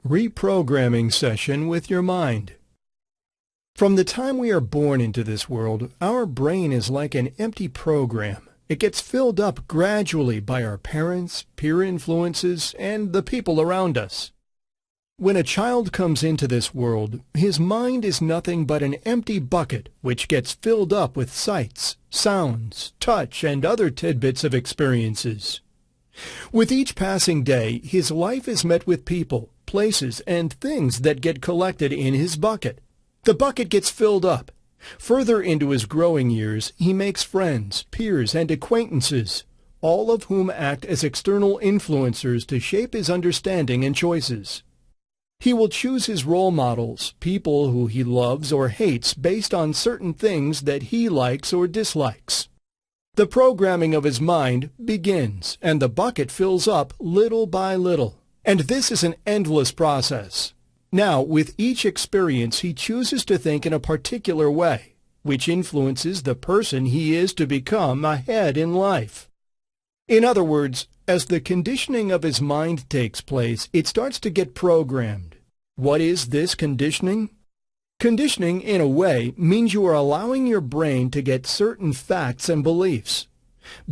Reprogramming session with your mind. From the time we are born into this world, our brain is like an empty program. It gets filled up gradually by our parents, peer influences, and the people around us. When a child comes into this world, his mind is nothing but an empty bucket which gets filled up with sights, sounds, touch, and other tidbits of experiences. With each passing day, his life is met with people, places, and things that get collected in his bucket. The bucket gets filled up. Further into his growing years, he makes friends, peers, and acquaintances, all of whom act as external influencers to shape his understanding and choices. He will choose his role models, people who he loves or hates based on certain things that he likes or dislikes. The programming of his mind begins, and the bucket fills up little by little. And this is an endless process. Now, with each experience, he chooses to think in a particular way, which influences the person he is to become ahead in life. In other words, as the conditioning of his mind takes place, it starts to get programmed. What is this conditioning? Conditioning, in a way, means you are allowing your brain to get certain facts and beliefs.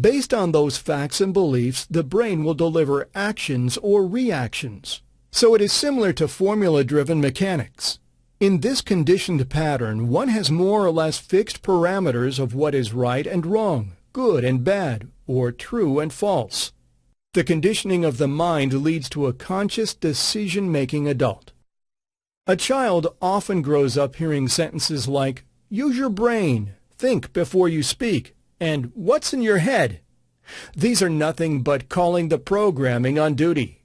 Based on those facts and beliefs, the brain will deliver actions or reactions. So it is similar to formula-driven mechanics. In this conditioned pattern, one has more or less fixed parameters of what is right and wrong, good and bad, or true and false. The conditioning of the mind leads to a conscious decision-making adult. A child often grows up hearing sentences like, "Use your brain," "Think before you speak," and "What's in your head?" These are nothing but calling the programming on duty.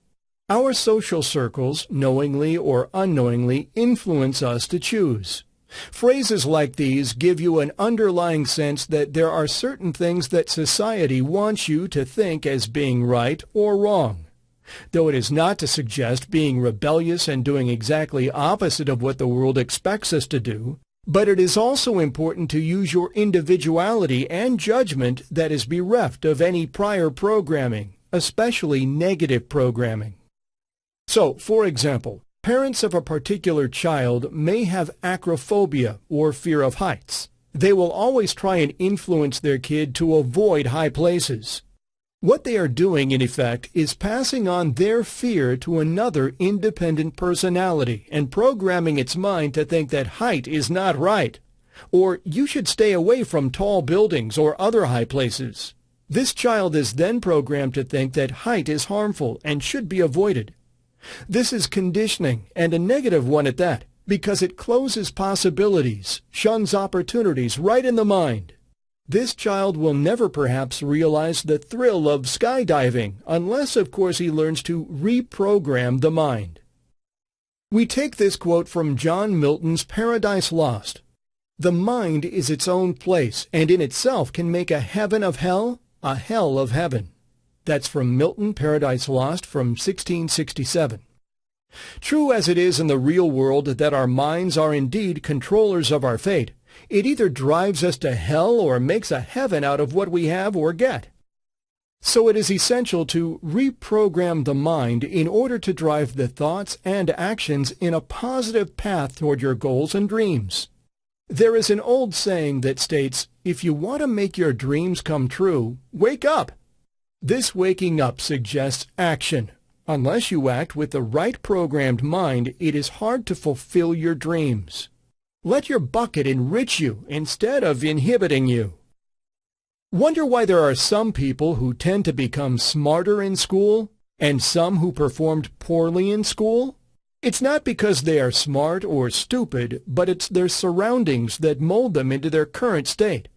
Our social circles, knowingly or unknowingly, influence us to choose. Phrases like these give you an underlying sense that there are certain things that society wants you to think as being right or wrong. Though it is not to suggest being rebellious and doing exactly opposite of what the world expects us to do, but it is also important to use your individuality and judgment that is bereft of any prior programming, especially negative programming. So, for example, parents of a particular child may have acrophobia or fear of heights. They will always try and influence their kid to avoid high places. What they are doing, in effect, is passing on their fear to another independent personality and programming its mind to think that height is not right, or you should stay away from tall buildings or other high places. This child is then programmed to think that height is harmful and should be avoided. This is conditioning, and a negative one at that, because it closes possibilities, shuns opportunities right in the mind. This child will never perhaps realize the thrill of skydiving, unless, of course, he learns to reprogram the mind. We take this quote from John Milton's Paradise Lost. "The mind is its own place, and in itself can make a heaven of hell, a hell of heaven." That's from Milton, Paradise Lost, from 1667. True as it is in the real world that our minds are indeed controllers of our fate, it either drives us to hell or makes a heaven out of what we have or get. So it is essential to reprogram the mind in order to drive the thoughts and actions in a positive path toward your goals and dreams. There is an old saying that states, "If you want to make your dreams come true, wake up." This waking up suggests action. Unless you act with the right programmed mind, it is hard to fulfill your dreams. Let your bucket enrich you instead of inhibiting you. Wonder why there are some people who tend to become smarter in school and some who performed poorly in school? It's not because they are smart or stupid, but it's their surroundings that mold them into their current state.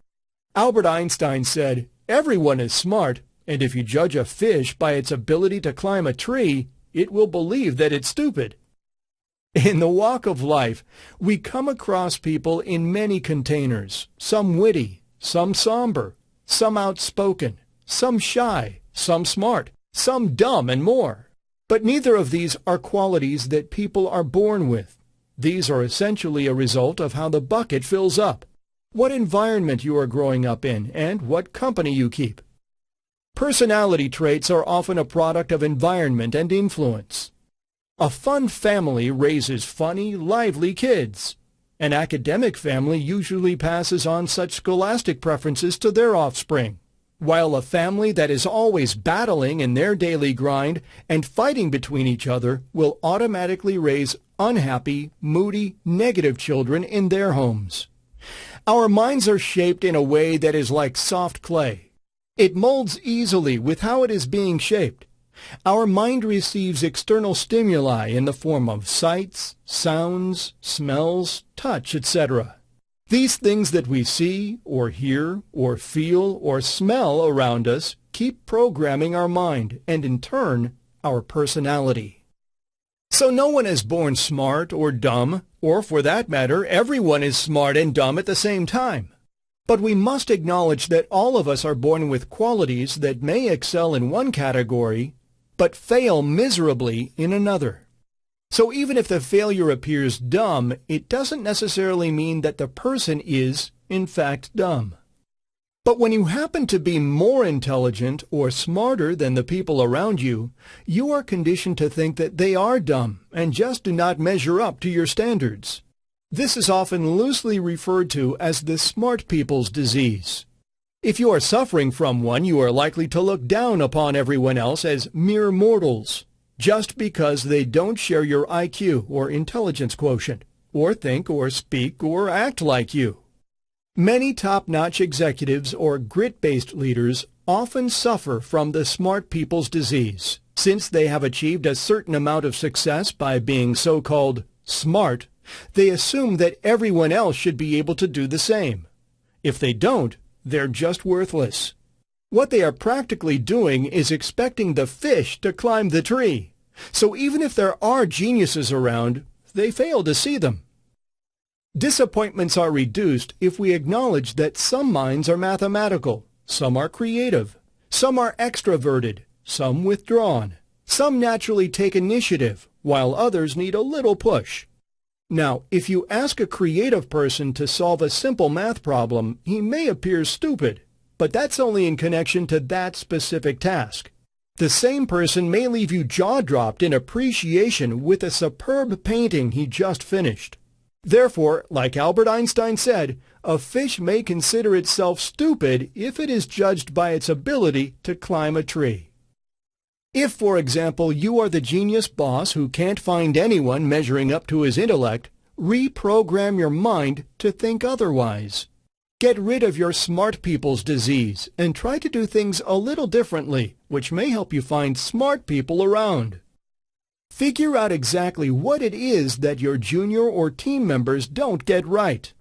Albert Einstein said, "Everyone is smart, and if you judge a fish by its ability to climb a tree, it will believe that it's stupid." In the walk of life, we come across people in many containers, some witty, some somber, some outspoken, some shy, some smart, some dumb, and more. But neither of these are qualities that people are born with. These are essentially a result of how the bucket fills up, what environment you are growing up in, and what company you keep. Personality traits are often a product of environment and influence. A fun family raises funny, lively kids. An academic family usually passes on such scholastic preferences to their offspring, while a family that is always battling in their daily grind and fighting between each other will automatically raise unhappy, moody, negative children in their homes. Our minds are shaped in a way that is like soft clay. It molds easily with how it is being shaped. Our mind receives external stimuli in the form of sights, sounds, smells, touch, etc. These things that we see, or hear, or feel, or smell around us keep programming our mind and, in turn, our personality. So no one is born smart or dumb, or for that matter, everyone is smart and dumb at the same time. But we must acknowledge that all of us are born with qualities that may excel in one category, but fail miserably in another. So even if the failure appears dumb, it doesn't necessarily mean that the person is, in fact, dumb. But when you happen to be more intelligent or smarter than the people around you, you are conditioned to think that they are dumb and just do not measure up to your standards. This is often loosely referred to as the smart people's disease. If you are suffering from one, you are likely to look down upon everyone else as mere mortals, just because they don't share your IQ or intelligence quotient, or think or speak or act like you. Many top-notch executives or grit-based leaders often suffer from the smart people's disease, since they have achieved a certain amount of success by being so-called smart. They assume that everyone else should be able to do the same. If they don't, they're just worthless. What they are practically doing is expecting the fish to climb the tree. So even if there are geniuses around, they fail to see them. Disappointments are reduced if we acknowledge that some minds are mathematical, some are creative, some are extroverted, some withdrawn, some naturally take initiative, while others need a little push. Now, if you ask a creative person to solve a simple math problem, he may appear stupid, but that's only in connection to that specific task. The same person may leave you jaw-dropped in appreciation with a superb painting he just finished. Therefore, like Albert Einstein said, a fish may consider itself stupid if it is judged by its ability to climb a tree. If, for example, you are the genius boss who can't find anyone measuring up to his intellect, reprogram your mind to think otherwise. Get rid of your smart people's disease and try to do things a little differently, which may help you find smart people around. Figure out exactly what it is that your junior or team members don't get right.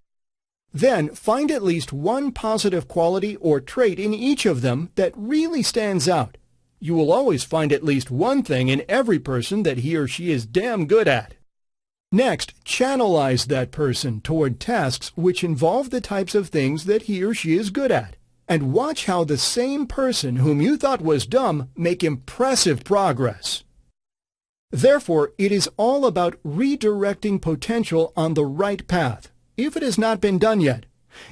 Then find at least one positive quality or trait in each of them that really stands out. You will always find at least one thing in every person that he or she is damn good at. Next, channelize that person toward tasks which involve the types of things that he or she is good at, and watch how the same person whom you thought was dumb make impressive progress. Therefore, it is all about redirecting potential on the right path, if it has not been done yet.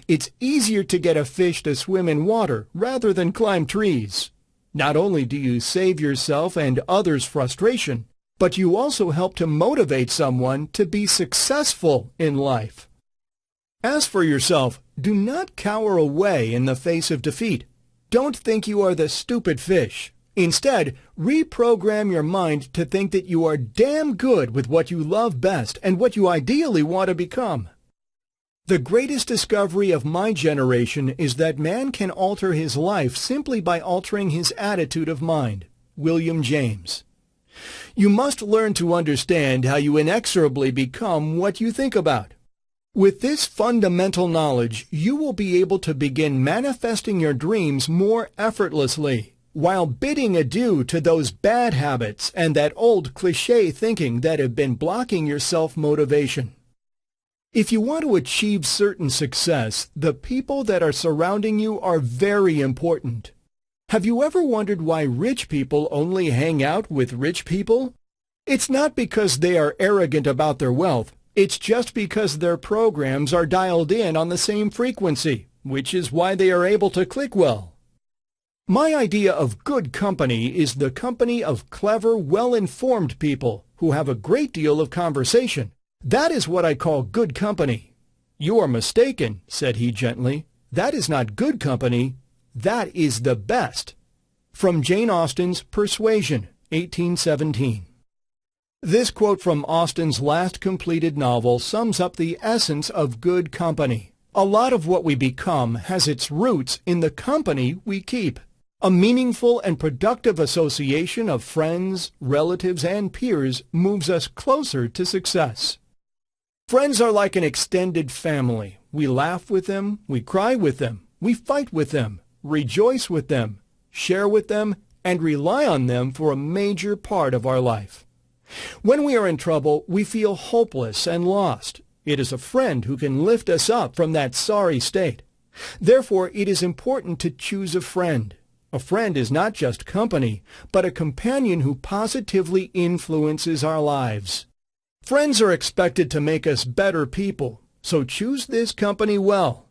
It's easier to get a fish to swim in water rather than climb trees. Not only do you save yourself and others frustration, but you also help to motivate someone to be successful in life. As for yourself, do not cower away in the face of defeat. Don't think you are the stupid fish. Instead, reprogram your mind to think that you are damn good with what you love best and what you ideally want to become. The greatest discovery of my generation is that man can alter his life simply by altering his attitude of mind. William James. You must learn to understand how you inexorably become what you think about. With this fundamental knowledge, you will be able to begin manifesting your dreams more effortlessly, while bidding adieu to those bad habits and that old cliché thinking that have been blocking your self-motivation. If you want to achieve certain success, the people that are surrounding you are very important. Have you ever wondered why rich people only hang out with rich people? It's not because they are arrogant about their wealth. It's just because their programs are dialed in on the same frequency, which is why they are able to click well. My idea of good company is the company of clever, well-informed people who have a great deal of conversation. That is what I call good company." "You are mistaken," said he gently. "That is not good company. That is the best." From Jane Austen's Persuasion, 1817. This quote from Austen's last completed novel sums up the essence of good company. A lot of what we become has its roots in the company we keep. A meaningful and productive association of friends, relatives, and peers moves us closer to success. Friends are like an extended family. We laugh with them, we cry with them, we fight with them, rejoice with them, share with them, and rely on them for a major part of our life. When we are in trouble, we feel hopeless and lost. It is a friend who can lift us up from that sorry state. Therefore, it is important to choose a friend. A friend is not just company, but a companion who positively influences our lives. Friends are expected to make us better people, so choose this company well.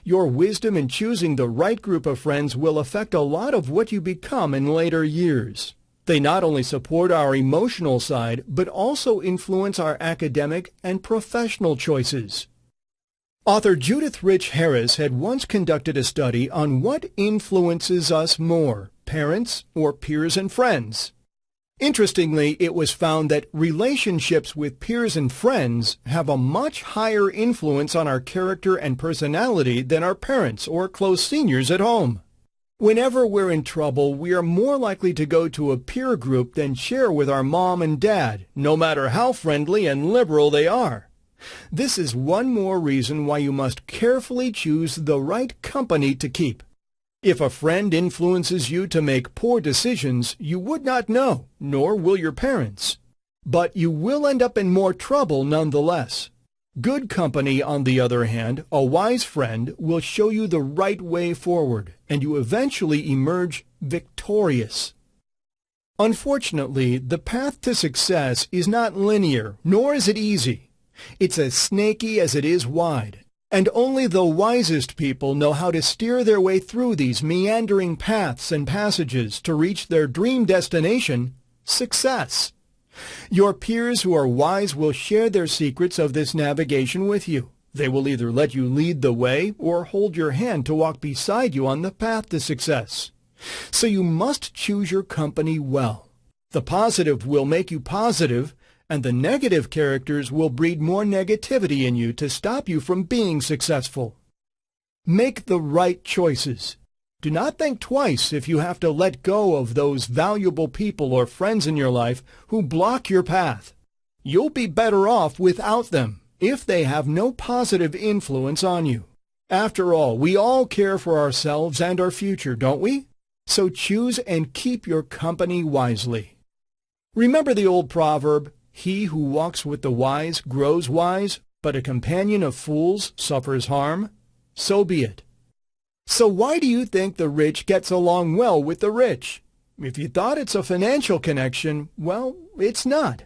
Your wisdom in choosing the right group of friends will affect a lot of what you become in later years. They not only support our emotional side, but also influence our academic and professional choices. Author Judith Rich Harris had once conducted a study on what influences us more, parents or peers and friends. Interestingly, it was found that relationships with peers and friends have a much higher influence on our character and personality than our parents or close seniors at home. Whenever we're in trouble, we are more likely to go to a peer group than share with our mom and dad, no matter how friendly and liberal they are. This is one more reason why you must carefully choose the right company to keep. If a friend influences you to make poor decisions, you would not know, nor will your parents. But you will end up in more trouble nonetheless. Good company, on the other hand, a wise friend, will show you the right way forward, and you eventually emerge victorious. Unfortunately, the path to success is not linear, nor is it easy. It's as snaky as it is wide, and only the wisest people know how to steer their way through these meandering paths and passages to reach their dream destination, success. Your peers who are wise will share their secrets of this navigation with you. They will either let you lead the way or hold your hand to walk beside you on the path to success. So you must choose your company well. The positive will make you positive, and the negative characters will breed more negativity in you to stop you from being successful. Make the right choices. Do not think twice if you have to let go of those valuable people or friends in your life who block your path. You'll be better off without them if they have no positive influence on you. After all, we all care for ourselves and our future, don't we? So choose and keep your company wisely. Remember the old proverb, "He who walks with the wise grows wise, but a companion of fools suffers harm"? So be it. So why do you think the rich gets along well with the rich? If you thought it's a financial connection, well, it's not.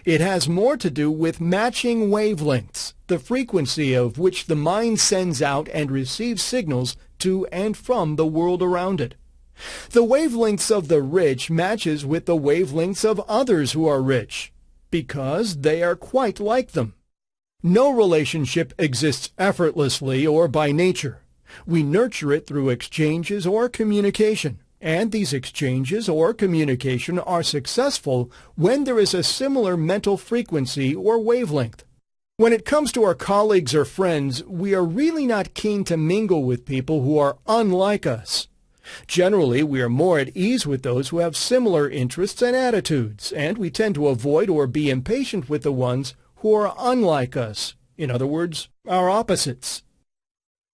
It has more to do with matching wavelengths, the frequency of which the mind sends out and receives signals to and from the world around it. The wavelengths of the rich matches with the wavelengths of others who are rich, because they are quite like them. No relationship exists effortlessly or by nature. We nurture it through exchanges or communication, and these exchanges or communication are successful when there is a similar mental frequency or wavelength. When it comes to our colleagues or friends, we are really not keen to mingle with people who are unlike us. Generally, we are more at ease with those who have similar interests and attitudes, and we tend to avoid or be impatient with the ones who are unlike us. In other words, our opposites.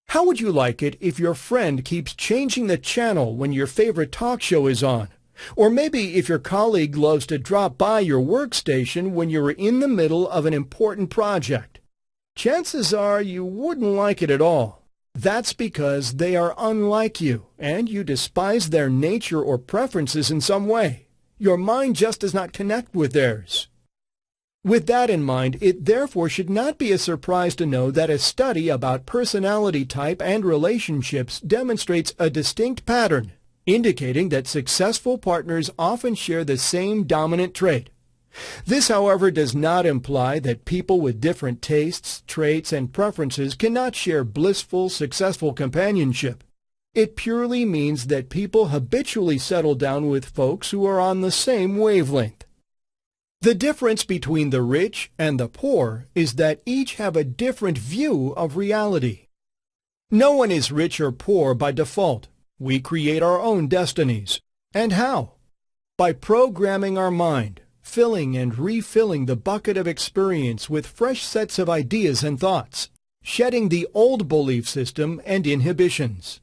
How would you like it if your friend keeps changing the channel when your favorite talk show is on? Or maybe if your colleague loves to drop by your workstation when you're in the middle of an important project? Chances are you wouldn't like it at all. That's because they are unlike you, and you despise their nature or preferences in some way. Your mind just does not connect with theirs. With that in mind, it therefore should not be a surprise to know that a study about personality type and relationships demonstrates a distinct pattern, indicating that successful partners often share the same dominant trait. This, however, does not imply that people with different tastes, traits, and preferences cannot share blissful, successful companionship. It purely means that people habitually settle down with folks who are on the same wavelength. The difference between the rich and the poor is that each have a different view of reality. No one is rich or poor by default. We create our own destinies. And how? By programming our mind, filling and refilling the bucket of experience with fresh sets of ideas and thoughts, shedding the old belief system and inhibitions.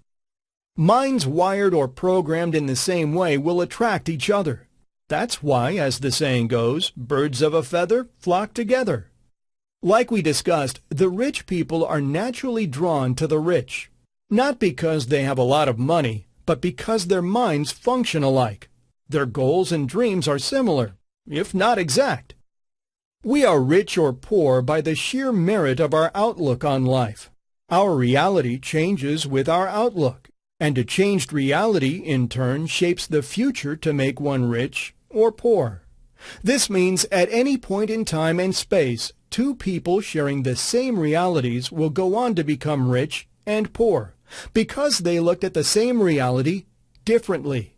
Minds wired or programmed in the same way will attract each other. That's why, as the saying goes, birds of a feather flock together. Like we discussed, the rich people are naturally drawn to the rich, not because they have a lot of money, but because their minds function alike. Their goals and dreams are similar, if not exact. We are rich or poor by the sheer merit of our outlook on life. Our reality changes with our outlook, and a changed reality, in turn, shapes the future to make one rich or poor. This means at any point in time and space, two people sharing the same realities will go on to become rich and poor, because they looked at the same reality differently.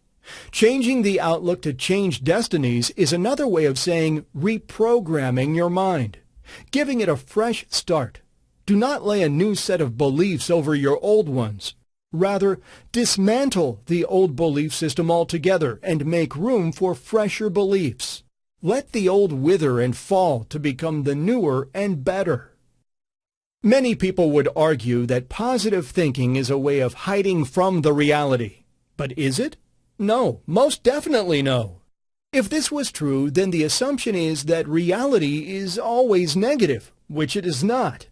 Changing the outlook to change destinies is another way of saying reprogramming your mind, giving it a fresh start. Do not lay a new set of beliefs over your old ones. Rather, dismantle the old belief system altogether and make room for fresher beliefs. Let the old wither and fall to become the newer and better. Many people would argue that positive thinking is a way of hiding from the reality. But is it? No, most definitely no. If this was true, then the assumption is that reality is always negative, which it is not.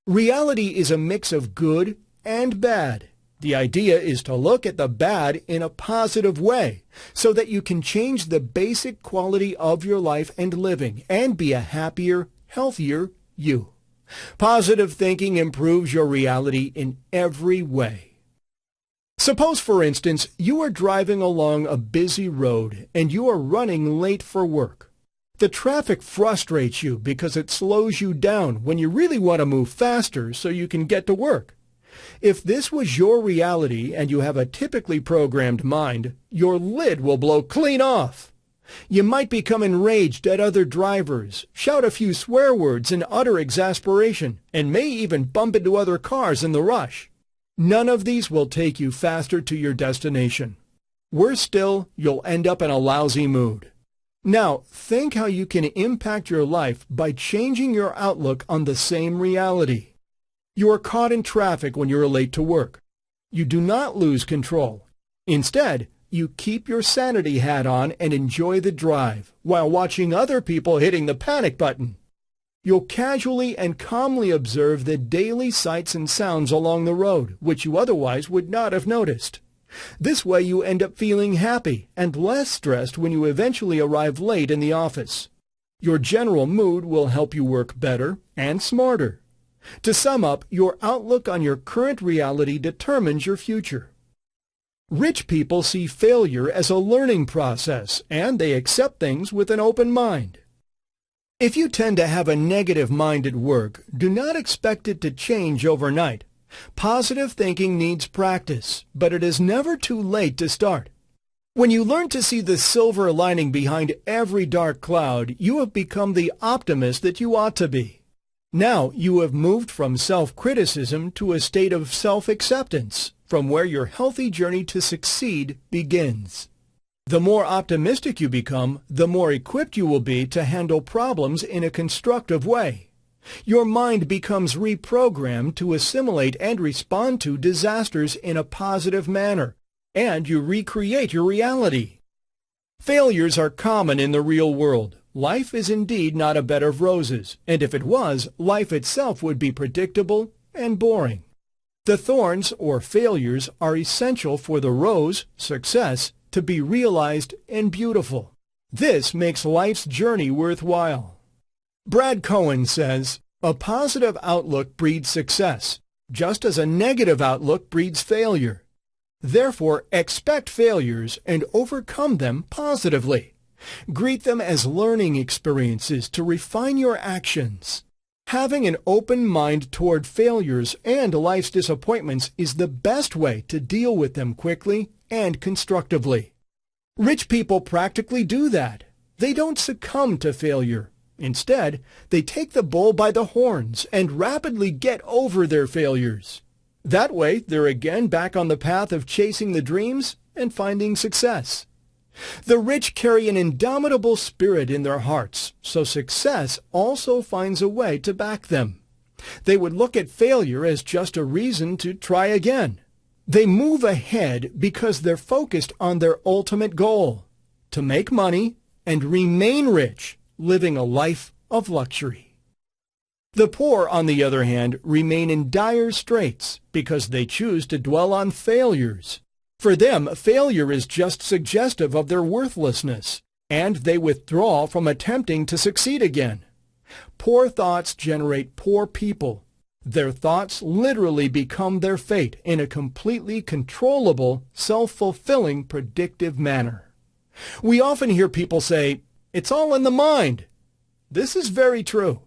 Reality is a mix of good and bad. The idea is to look at the bad in a positive way, so that you can change the basic quality of your life and living, and be a happier, healthier you. Positive thinking improves your reality in every way. Suppose, for instance, you are driving along a busy road and you are running late for work. The traffic frustrates you because it slows you down when you really want to move faster so you can get to work. If this was your reality and you have a typically programmed mind, your lid will blow clean off. You might become enraged at other drivers, shout a few swear words in utter exasperation, and may even bump into other cars in the rush. None of these will take you faster to your destination. Worse still, you'll end up in a lousy mood. Now, think how you can impact your life by changing your outlook on the same reality. You are caught in traffic when you are late to work. You do not lose control. Instead, you keep your sanity hat on and enjoy the drive while watching other people hitting the panic button. You'll casually and calmly observe the daily sights and sounds along the road, which you otherwise would not have noticed. This way you end up feeling happy and less stressed when you eventually arrive late in the office. Your general mood will help you work better and smarter. To sum up, your outlook on your current reality determines your future. Rich people see failure as a learning process, and they accept things with an open mind. If you tend to have a negative mind at work, do not expect it to change overnight. Positive thinking needs practice, but it is never too late to start. When you learn to see the silver lining behind every dark cloud, you have become the optimist that you ought to be. Now you have moved from self-criticism to a state of self-acceptance, from where your healthy journey to succeed begins. The more optimistic you become, the more equipped you will be to handle problems in a constructive way. Your mind becomes reprogrammed to assimilate and respond to disasters in a positive manner, and you recreate your reality. Failures are common in the real world. Life is indeed not a bed of roses, and if it was, life itself would be predictable and boring. The thorns, or failures, are essential for the rose, success, to be realized and beautiful. This makes life's journey worthwhile. Brad Cohen says, "A positive outlook breeds success, just as a negative outlook breeds failure. Therefore, expect failures and overcome them positively. Greet them as learning experiences to refine your actions. Having an open mind toward failures and life's disappointments is the best way to deal with them quickly and constructively. Rich people practically do that. They don't succumb to failure. Instead, they take the bull by the horns and rapidly get over their failures. That way, they're again back on the path of chasing the dreams and finding success. The rich carry an indomitable spirit in their hearts, so success also finds a way to back them. They would look at failure as just a reason to try again. They move ahead because they're focused on their ultimate goal, to make money and remain rich, living a life of luxury. The poor, on the other hand, remain in dire straits because they choose to dwell on failures. For them, failure is just suggestive of their worthlessness, and they withdraw from attempting to succeed again. Poor thoughts generate poor people. Their thoughts literally become their fate in a completely controllable, self-fulfilling, predictive manner. We often hear people say, "It's all in the mind." This is very true.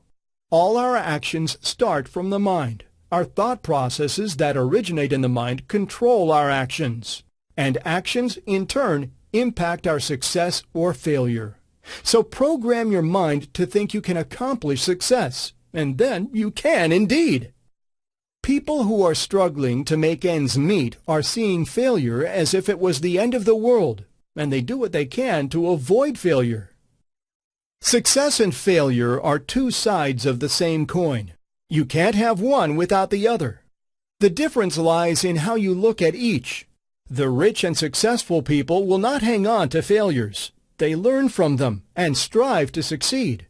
All our actions start from the mind. Our thought processes that originate in the mind control our actions, and actions, in turn, impact our success or failure. So program your mind to think you can accomplish success, and then you can indeed. People who are struggling to make ends meet are seeing failure as if it was the end of the world, and they do what they can to avoid failure. Success and failure are two sides of the same coin. You can't have one without the other. The difference lies in how you look at each. The rich and successful people will not hang on to failures. They learn from them and strive to succeed.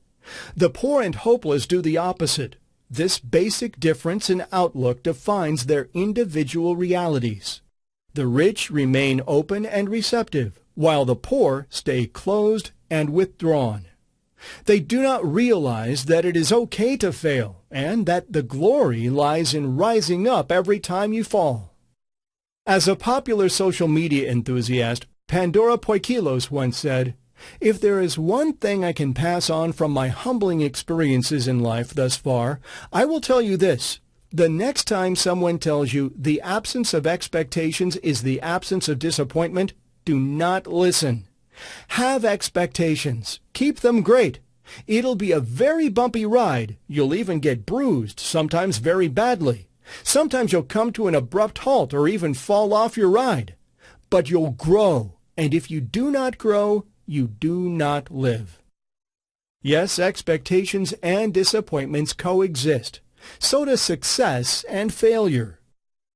The poor and hopeless do the opposite. This basic difference in outlook defines their individual realities. The rich remain open and receptive, while the poor stay closed and withdrawn. They do not realize that it is okay to fail, and that the glory lies in rising up every time you fall. As a popular social media enthusiast, Pandora Poikilos once said, "If there is one thing I can pass on from my humbling experiences in life thus far, I will tell you this. The next time someone tells you the absence of expectations is the absence of disappointment, do not listen. Have expectations. Keep them great. It'll be a very bumpy ride. You'll even get bruised, sometimes very badly. Sometimes you'll come to an abrupt halt or even fall off your ride. But you'll grow, and if you do not grow, you do not live." Yes, expectations and disappointments coexist. So does success and failure.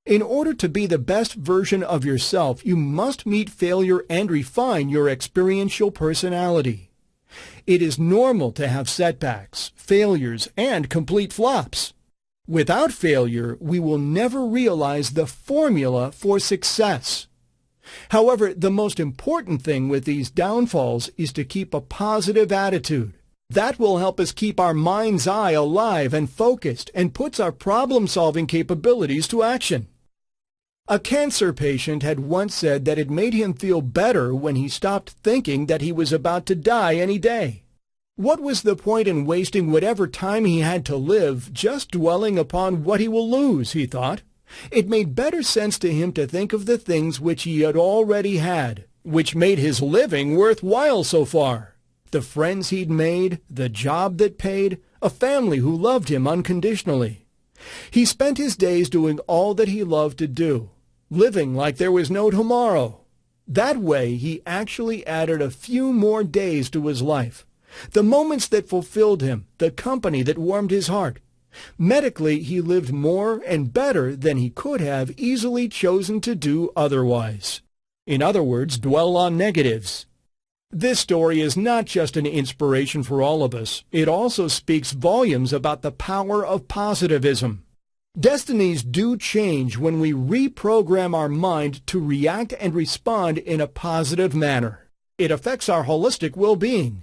In order to be the best version of yourself, you must meet failure and refine your experiential personality. It is normal to have setbacks, failures, and complete flops. Without failure, we will never realize the formula for success. However, the most important thing with these downfalls is to keep a positive attitude. That will help us keep our mind's eye alive and focused and puts our problem-solving capabilities to action. A cancer patient had once said that it made him feel better when he stopped thinking that he was about to die any day. What was the point in wasting whatever time he had to live just dwelling upon what he will lose, he thought. It made better sense to him to think of the things which he had already had, which made his living worthwhile so far. The friends he'd made, the job that paid, a family who loved him unconditionally. He spent his days doing all that he loved to do, living like there was no tomorrow. That way, he actually added a few more days to his life. The moments that fulfilled him, the company that warmed his heart. Medically, he lived more and better than he could have easily chosen to do otherwise. In other words, dwell on negatives. This story is not just an inspiration for all of us. It also speaks volumes about the power of positivism. Destinies do change when we reprogram our mind to react and respond in a positive manner. It affects our holistic well-being.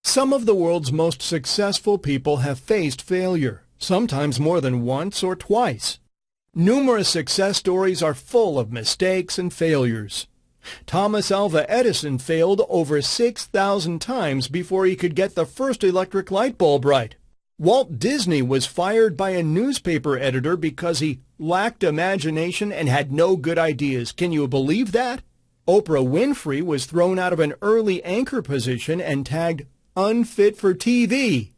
Some of the world's most successful people have faced failure, sometimes more than once or twice. Numerous success stories are full of mistakes and failures. Thomas Alva Edison failed over 6,000 times before he could get the first electric light bulb right. Walt Disney was fired by a newspaper editor because he lacked imagination and had no good ideas. Can you believe that? Oprah Winfrey was thrown out of an early anchor position and tagged unfit for TV.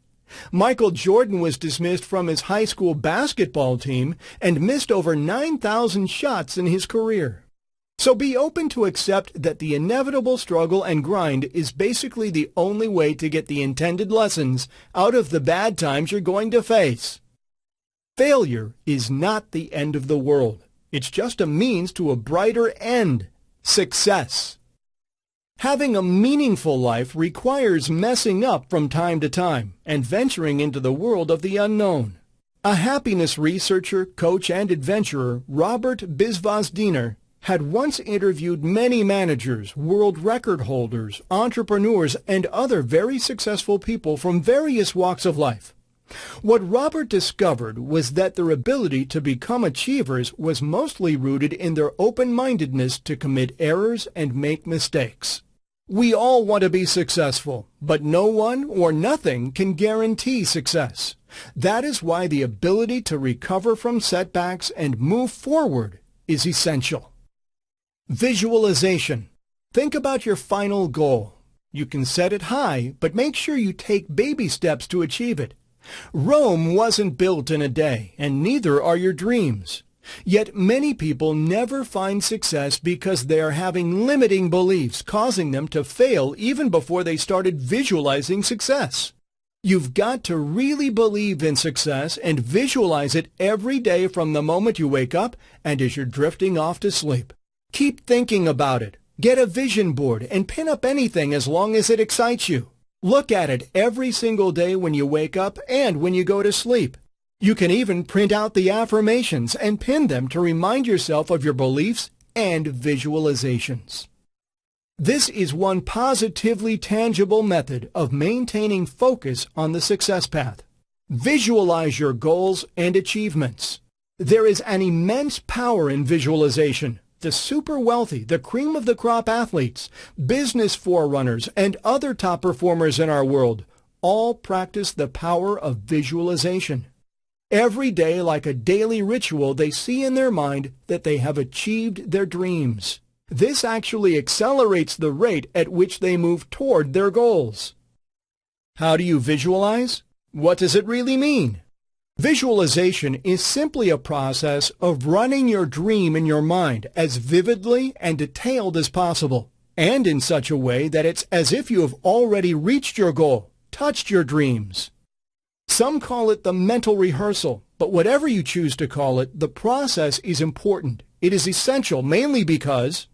Michael Jordan was dismissed from his high school basketball team and missed over 9,000 shots in his career. So be open to accept that the inevitable struggle and grind is basically the only way to get the intended lessons out of the bad times you're going to face. Failure is not the end of the world. It's just a means to a brighter end. Success. Having a meaningful life requires messing up from time to time and venturing into the world of the unknown. A happiness researcher, coach, and adventurer, Robert Biswas-Diener, had once interviewed many managers, world record holders, entrepreneurs, and other very successful people from various walks of life. What Robert discovered was that their ability to become achievers was mostly rooted in their open-mindedness to commit errors and make mistakes. We all want to be successful, but no one or nothing can guarantee success. That is why the ability to recover from setbacks and move forward is essential. Visualization. Think about your final goal. You can set it high, but make sure you take baby steps to achieve it. Rome wasn't built in a day, and neither are your dreams. Yet many people never find success because they are having limiting beliefs, causing them to fail even before they started visualizing success. You've got to really believe in success and visualize it every day from the moment you wake up and as you're drifting off to sleep. Keep thinking about it. Get a vision board and pin up anything as long as it excites you. Look at it every single day when you wake up and when you go to sleep. You can even print out the affirmations and pin them to remind yourself of your beliefs and visualizations. This is one positively tangible method of maintaining focus on the success path. Visualize your goals and achievements. There is an immense power in visualization. The super wealthy, the cream of the crop athletes, business forerunners, and other top performers in our world all practice the power of visualization. Every day, like a daily ritual, they see in their mind that they have achieved their dreams. This actually accelerates the rate at which they move toward their goals. How do you visualize? What does it really mean? Visualization is simply a process of running your dream in your mind as vividly and detailed as possible, and in such a way that it's as if you have already reached your goal, touched your dreams. Some call it the mental rehearsal, but whatever you choose to call it, the process is important. It is essential mainly because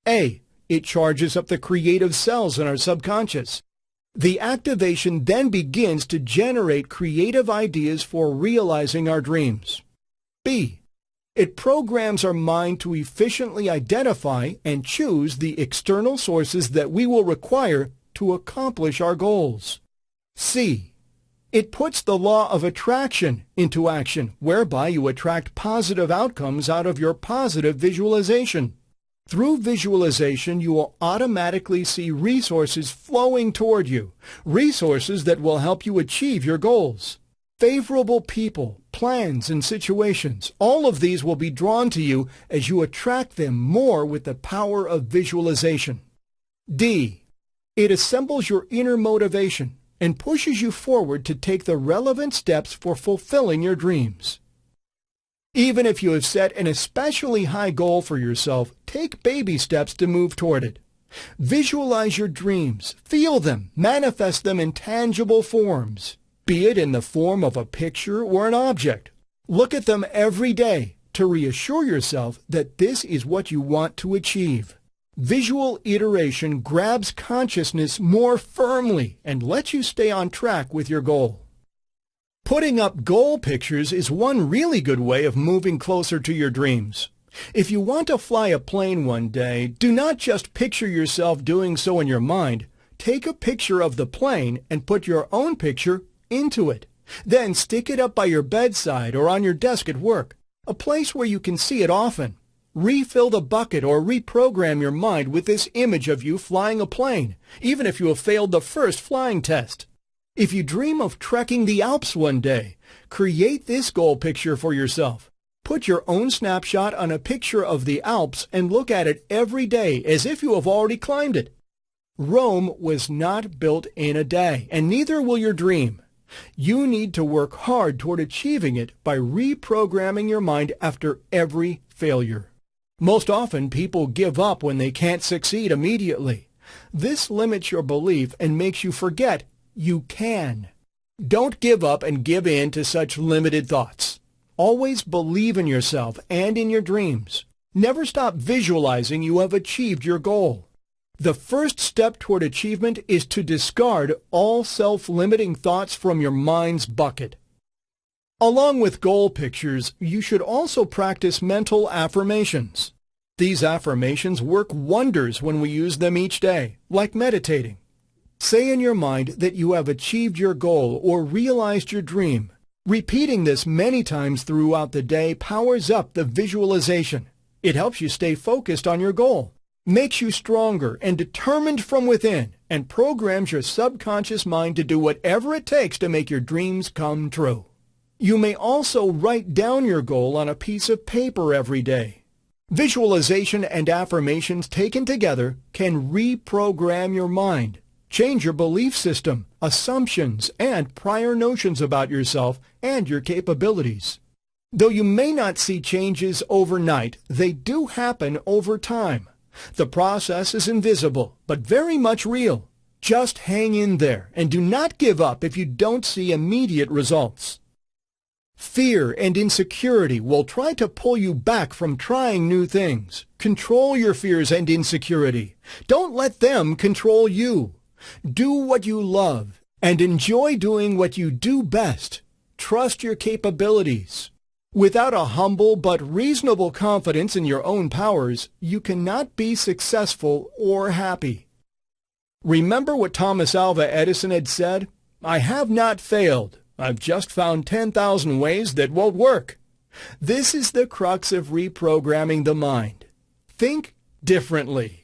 A. It charges up the creative cells in our subconscious. The activation then begins to generate creative ideas for realizing our dreams. B. It programs our mind to efficiently identify and choose the external sources that we will require to accomplish our goals. C. It puts the law of attraction into action, whereby you attract positive outcomes out of your positive visualization. Through visualization, you will automatically see resources flowing toward you, resources that will help you achieve your goals. Favorable people, plans, and situations, all of these will be drawn to you as you attract them more with the power of visualization. D. It assembles your inner motivation and pushes you forward to take the relevant steps for fulfilling your dreams. Even if you have set an especially high goal for yourself, take baby steps to move toward it. Visualize your dreams, feel them, manifest them in tangible forms, be it in the form of a picture or an object. Look at them every day to reassure yourself that this is what you want to achieve. Visual iteration grabs consciousness more firmly and lets you stay on track with your goal. Putting up goal pictures is one really good way of moving closer to your dreams. If you want to fly a plane one day, do not just picture yourself doing so in your mind. Take a picture of the plane and put your own picture into it. Then stick it up by your bedside or on your desk at work, a place where you can see it often. Refill the bucket or reprogram your mind with this image of you flying a plane, even if you have failed the first flying test. If you dream of trekking the Alps one day, create this goal picture for yourself. Put your own snapshot on a picture of the Alps and look at it every day as if you have already climbed it. Rome was not built in a day, and neither will your dream. You need to work hard toward achieving it by reprogramming your mind after every failure. Most often, people give up when they can't succeed immediately. This limits your belief and makes you forget you can. Don't give up and give in to such limited thoughts. Always believe in yourself and in your dreams. Never stop visualizing you have achieved your goal. The first step toward achievement is to discard all self-limiting thoughts from your mind's bucket. Along with goal pictures, you should also practice mental affirmations. These affirmations work wonders when we use them each day, like meditating. Say in your mind that you have achieved your goal or realized your dream. Repeating this many times throughout the day powers up the visualization. It helps you stay focused on your goal, makes you stronger and determined from within, and programs your subconscious mind to do whatever it takes to make your dreams come true. You may also write down your goal on a piece of paper every day. Visualization and affirmations taken together can reprogram your mind, change your belief system, assumptions, and prior notions about yourself and your capabilities. Though you may not see changes overnight, they do happen over time. The process is invisible, but very much real. Just hang in there and do not give up if you don't see immediate results. Fear and insecurity will try to pull you back from trying new things. Control your fears and insecurity. Don't let them control you. Do what you love and enjoy doing what you do best. Trust your capabilities. Without a humble but reasonable confidence in your own powers, you cannot be successful or happy. Remember what Thomas Alva Edison had said? "I have not failed. I've just found 10,000 ways that won't work." This is the crux of reprogramming the mind. Think differently.